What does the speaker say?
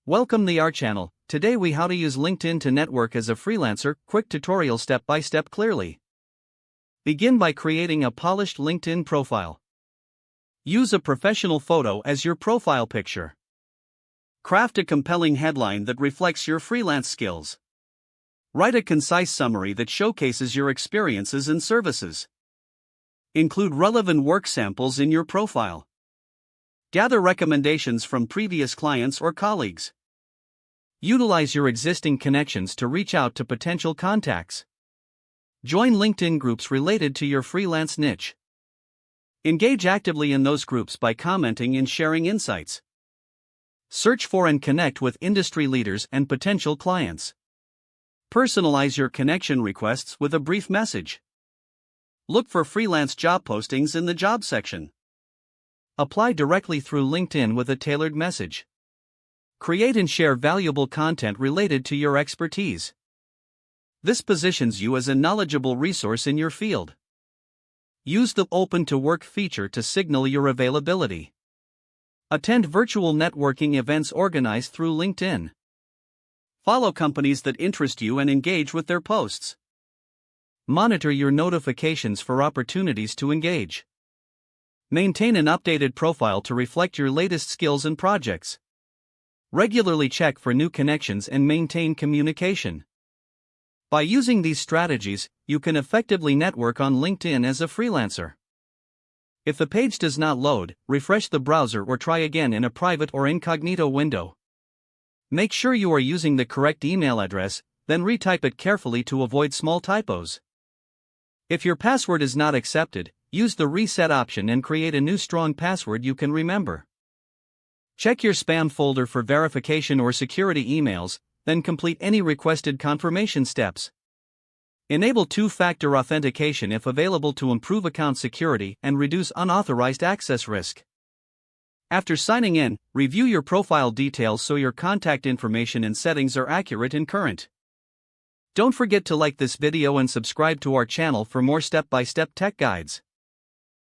Welcome to our channel. Today we how to use LinkedIn to network as a freelancer. Quick tutorial step by step clearly. Begin by creating a polished LinkedIn profile. Use a professional photo as your profile picture. Craft a compelling headline that reflects your freelance skills. Write a concise summary that showcases your experiences and services. Include relevant work samples in your profile. Gather recommendations from previous clients or colleagues. Utilize your existing connections to reach out to potential contacts. Join LinkedIn groups related to your freelance niche. Engage actively in those groups by commenting and sharing insights. Search for and connect with industry leaders and potential clients. Personalize your connection requests with a brief message. Look for freelance job postings in the job section. Apply directly through LinkedIn with a tailored message. Create and share valuable content related to your expertise. This positions you as a knowledgeable resource in your field. Use the Open to Work feature to signal your availability. Attend virtual networking events organized through LinkedIn. Follow companies that interest you and engage with their posts. Monitor your notifications for opportunities to engage. Maintain an updated profile to reflect your latest skills and projects. Regularly check for new connections and maintain communication. By using these strategies, you can effectively network on LinkedIn as a freelancer. If the page does not load, refresh the browser or try again in a private or incognito window. Make sure you are using the correct email address, then retype it carefully to avoid small typos. If your password is not accepted, use the reset option and create a new strong password you can remember. Check your spam folder for verification or security emails, then complete any requested confirmation steps. Enable two-factor authentication if available to improve account security and reduce unauthorized access risk. After signing in, review your profile details so your contact information and settings are accurate and current. Don't forget to like this video and subscribe to our channel for more step-by-step tech guides.